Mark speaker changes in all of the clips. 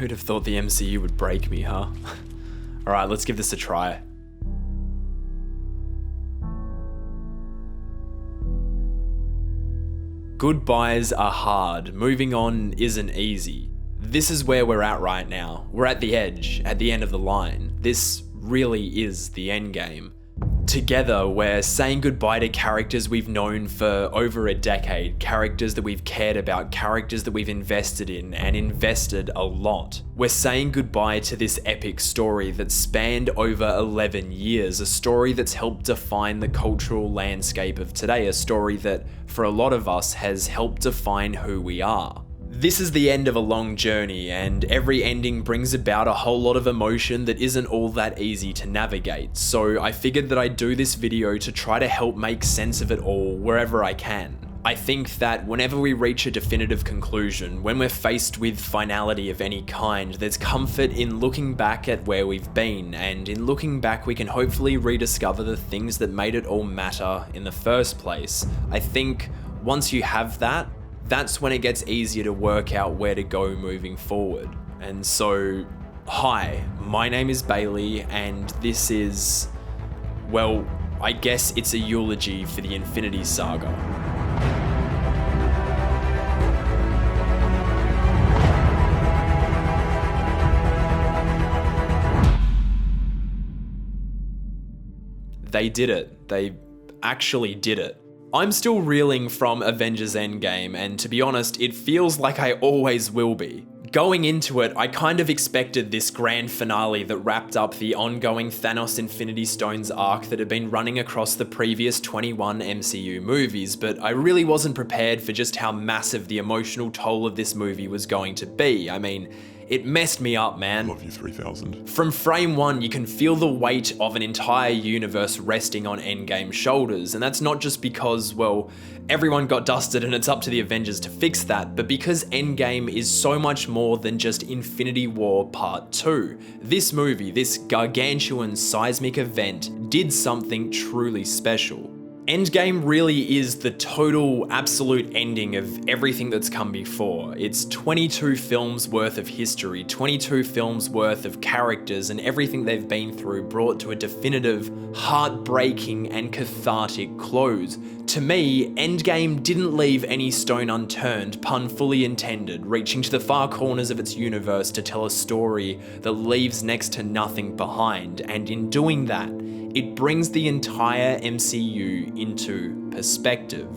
Speaker 1: Who'd have thought the MCU would break me, huh? Alright, let's give this a try. Goodbyes are hard, moving on isn't easy. This is where we're at right now. We're at the edge, at the end of the line. This really is the end game. Together, we're saying goodbye to characters we've known for over a decade, characters that we've cared about, characters that we've invested in, and invested a lot. We're saying goodbye to this epic story that spanned over 11 years, a story that's helped define the cultural landscape of today, a story that, for a lot of us, has helped define who we are. This is the end of a long journey, and every ending brings about a whole lot of emotion that isn't all that easy to navigate, so I figured that I'd do this video to try to help make sense of it all wherever I can. I think that whenever we reach a definitive conclusion, when we're faced with finality of any kind, there's comfort in looking back at where we've been, and in looking back we can hopefully rediscover the things that made it all matter in the first place. I think once you have that, that's when it gets easier to work out where to go moving forward. And so, hi, my name is Bailey, and this is, well, I guess it's a eulogy for the Infinity Saga. They did it. They actually did it. I'm still reeling from Avengers Endgame, and to be honest, it feels like I always will be. Going into it, I kind of expected this grand finale that wrapped up the ongoing Thanos Infinity Stones arc that had been running across the previous 21 MCU movies, but I really wasn't prepared for just how massive the emotional toll of this movie was going to be. I mean, it messed me up, man.
Speaker 2: Love you 3000.
Speaker 1: From frame one, you can feel the weight of an entire universe resting on Endgame's shoulders, and that's not just because, well, everyone got dusted and it's up to the Avengers to fix that, but because Endgame is so much more than just Infinity War Part 2. This movie, this gargantuan seismic event, did something truly special. Endgame really is the total, absolute ending of everything that's come before. It's 22 films worth of history, 22 films worth of characters and everything they've been through brought to a definitive, heartbreaking and cathartic close. To me, Endgame didn't leave any stone unturned, pun fully intended, reaching to the far corners of its universe to tell a story that leaves next to nothing behind, and in doing that, it brings the entire MCU into perspective.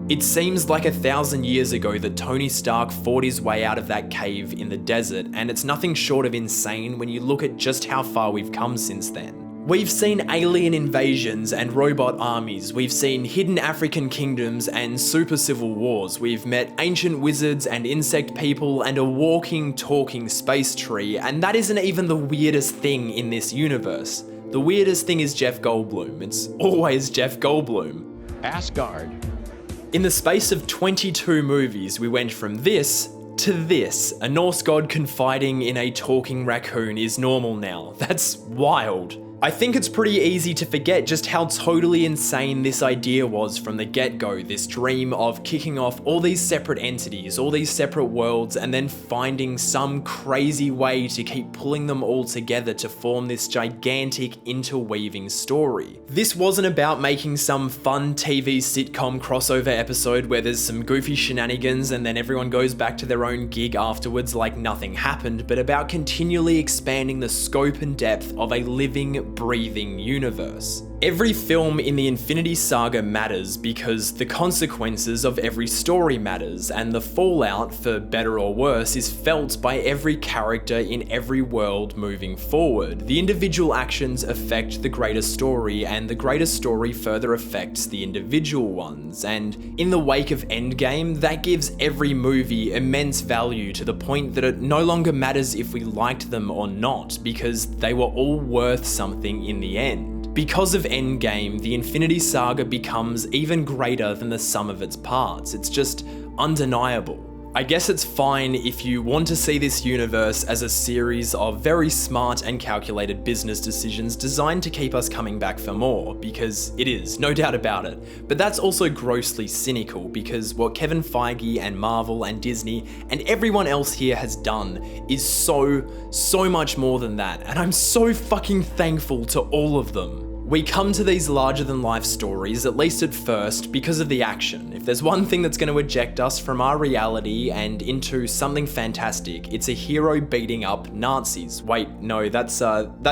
Speaker 1: It seems like 1,000 years ago that Tony Stark fought his way out of that cave in the desert, and it's nothing short of insane when you look at just how far we've come since then. We've seen alien invasions and robot armies, we've seen hidden African kingdoms and super civil wars, we've met ancient wizards and insect people and a walking, talking space tree, and that isn't even the weirdest thing in this universe. The weirdest thing is Jeff Goldblum. It's always Jeff Goldblum.
Speaker 3: Asgard.
Speaker 1: In the space of 22 movies, we went from this to this. A Norse god confiding in a talking raccoon is normal now. That's wild. I think it's pretty easy to forget just how totally insane this idea was from the get-go, this dream of kicking off all these separate entities, all these separate worlds, and then finding some crazy way to keep pulling them all together to form this gigantic interweaving story. This wasn't about making some fun TV sitcom crossover episode where there's some goofy shenanigans and then everyone goes back to their own gig afterwards like nothing happened, but about continually expanding the scope and depth of a living, breathing universe. Every film in the Infinity Saga matters because the consequences of every story matters, and the fallout, for better or worse, is felt by every character in every world moving forward. The individual actions affect the greater story, and the greater story further affects the individual ones, and in the wake of Endgame, that gives every movie immense value to the point that it no longer matters if we liked them or not, because they were all worth something in the end. Because of Endgame, the Infinity Saga becomes even greater than the sum of its parts. It's just undeniable. I guess it's fine if you want to see this universe as a series of very smart and calculated business decisions designed to keep us coming back for more, because it is, no doubt about it. But that's also grossly cynical, because what Kevin Feige and Marvel and Disney and everyone else here has done is so much more than that, and I'm so fucking thankful to all of them. We come to these larger-than-life stories, at least at first, because of the action. If there's one thing that's going to eject us from our reality and into something fantastic, it's a hero beating up Nazis. Wait, no, that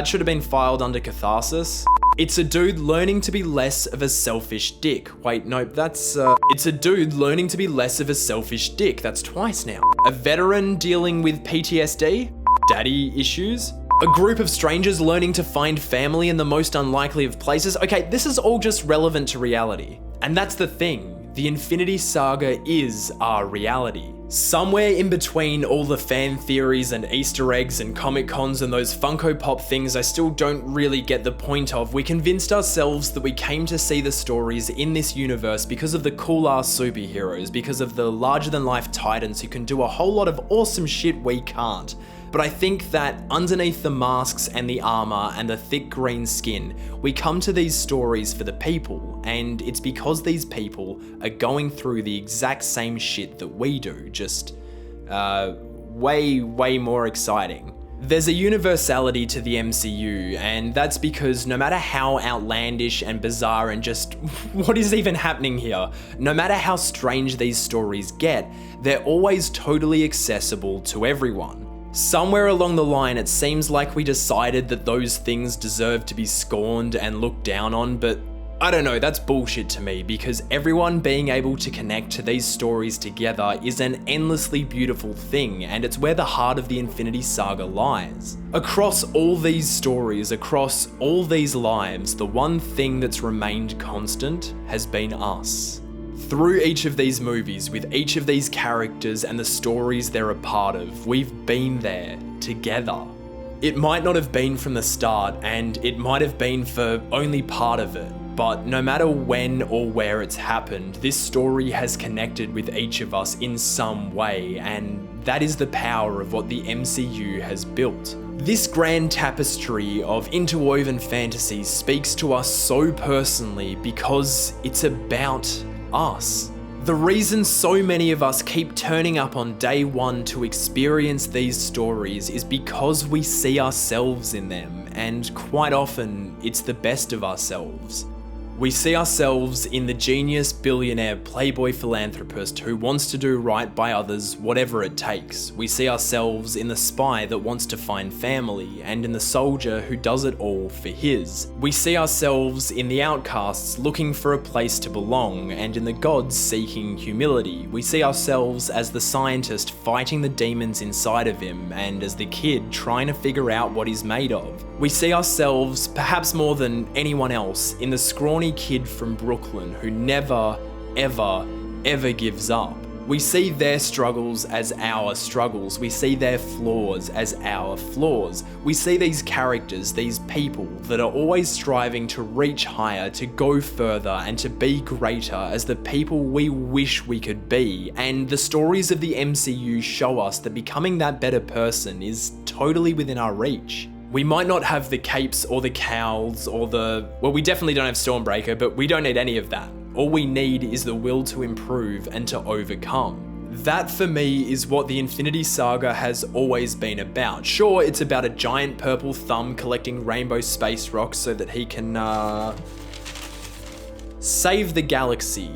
Speaker 1: should have been filed under catharsis. It's a dude learning to be less of a selfish dick. Wait, no, it's a dude learning to be less of a selfish dick. That's twice now. A veteran dealing with PTSD? Daddy issues? A group of strangers learning to find family in the most unlikely of places. Okay, this is all just relevant to reality. And that's the thing. The Infinity Saga is our reality. Somewhere in between all the fan theories and Easter eggs and Comic Cons and those Funko Pop things I still don't really get the point of, we convinced ourselves that we came to see the stories in this universe because of the cool-ass superheroes, because of the larger-than-life titans who can do a whole lot of awesome shit we can't. But I think that underneath the masks and the armor and the thick green skin, we come to these stories for the people, and it's because these people are going through the exact same shit that we do, just way more exciting. There's a universality to the MCU, and that's because no matter how outlandish and bizarre and just what is even happening here, no matter how strange these stories get, they're always totally accessible to everyone. Somewhere along the line, it seems like we decided that those things deserve to be scorned and looked down on, but I don't know, that's bullshit to me, because everyone being able to connect to these stories together is an endlessly beautiful thing, and it's where the heart of the Infinity Saga lies. Across all these stories, across all these lives, the one thing that's remained constant has been us. Through each of these movies, with each of these characters and the stories they're a part of, we've been there together. It might not have been from the start, and it might have been for only part of it, but no matter when or where it's happened, this story has connected with each of us in some way, and that is the power of what the MCU has built. This grand tapestry of interwoven fantasies speaks to us so personally because it's about us. The reason so many of us keep turning up on day one to experience these stories is because we see ourselves in them, and quite often it's the best of ourselves. We see ourselves in the genius, billionaire, playboy philanthropist who wants to do right by others, whatever it takes. We see ourselves in the spy that wants to find family, and in the soldier who does it all for his. We see ourselves in the outcasts looking for a place to belong, and in the gods seeking humility. We see ourselves as the scientist fighting the demons inside of him, and as the kid trying to figure out what he's made of. We see ourselves, perhaps more than anyone else, in the scrawny kid from Brooklyn who never, ever gives up. We see their struggles as our struggles. We see their flaws as our flaws. We see these characters, these people that are always striving to reach higher, to go further, and to be greater as the people we wish we could be. And the stories of the MCU show us that becoming that better person is totally within our reach. We might not have the capes or the cowls or well, we definitely don't have Stormbreaker, but we don't need any of that. All we need is the will to improve and to overcome. That for me is what the Infinity Saga has always been about. Sure, it's about a giant purple thumb collecting rainbow space rocks so that he can, save the galaxy.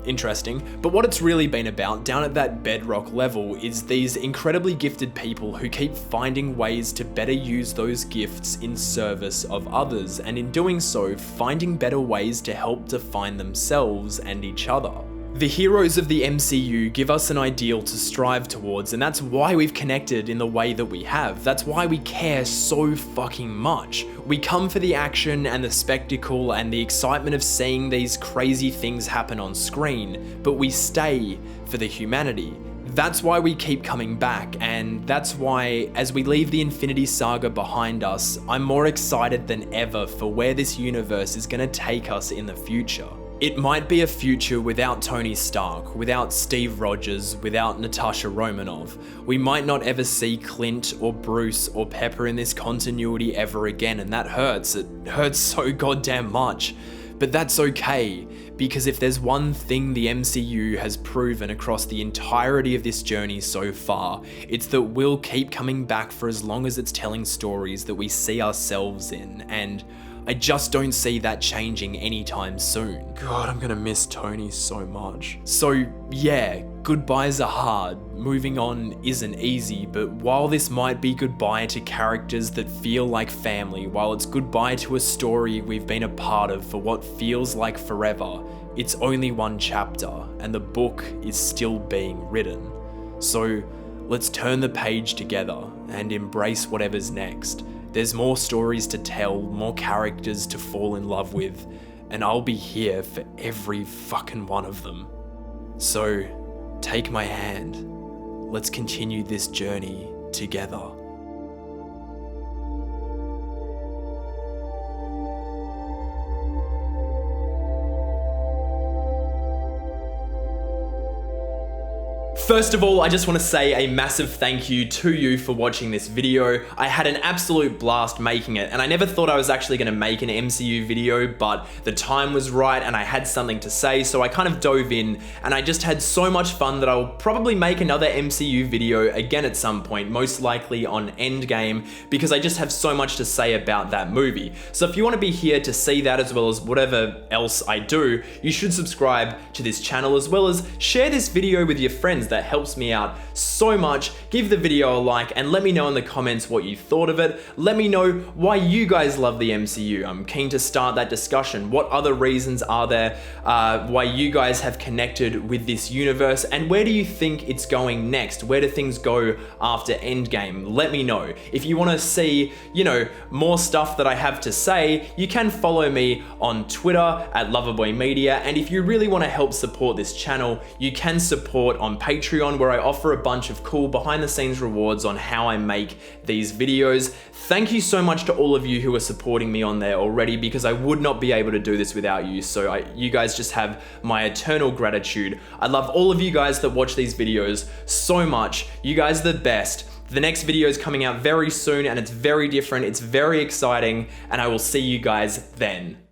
Speaker 1: Interesting. But what it's really been about down at that bedrock level is these incredibly gifted people who keep finding ways to better use those gifts in service of others, and in doing so, finding better ways to help define themselves and each other. The heroes of the MCU give us an ideal to strive towards, and that's why we've connected in the way that we have. That's why we care so fucking much. We come for the action and the spectacle and the excitement of seeing these crazy things happen on screen, but we stay for the humanity. That's why we keep coming back, and that's why, as we leave the Infinity Saga behind us, I'm more excited than ever for where this universe is going to take us in the future. It might be a future without Tony Stark, without Steve Rogers, without Natasha Romanoff. We might not ever see Clint or Bruce or Pepper in this continuity ever again, and that hurts. It hurts so goddamn much. But that's okay, because if there's one thing the MCU has proven across the entirety of this journey so far, it's that we'll keep coming back for as long as it's telling stories that we see ourselves in, and I just don't see that changing anytime soon. God, I'm gonna miss Tony so much. So yeah, goodbyes are hard, moving on isn't easy, but while this might be goodbye to characters that feel like family, while it's goodbye to a story we've been a part of for what feels like forever, it's only one chapter, and the book is still being written. So let's turn the page together and embrace whatever's next. There's more stories to tell, more characters to fall in love with, and I'll be here for every fucking one of them. So, take my hand. Let's continue this journey together. First of all, I just want to say a massive thank you to you for watching this video. I had an absolute blast making it, and I never thought I was actually going to make an MCU video, but the time was right and I had something to say, so I kind of dove in, and I just had so much fun that I'll probably make another MCU video again at some point, most likely on Endgame, because I just have so much to say about that movie. So if you want to be here to see that as well as whatever else I do, you should subscribe to this channel as well as share this video with your friends. That helps me out so much. Give the video a like and let me know in the comments what you thought of it. Let me know why you guys love the MCU. I'm keen to start that discussion. What other reasons are there why you guys have connected with this universe, and where do you think it's going next? Where do things go after Endgame? Let me know. If you want to see, more stuff that I have to say, you can follow me on Twitter at Loverboy Media, and if you really want to help support this channel, you can support on Patreon, where I offer a bunch of cool behind the scenes rewards on how I make these videos. Thank you so much to all of you who are supporting me on there already, because I would not be able to do this without you. So you guys just have my eternal gratitude. I love all of you guys that watch these videos so much. You guys are the best. The next video is coming out very soon and it's very different. It's very exciting, and I will see you guys then.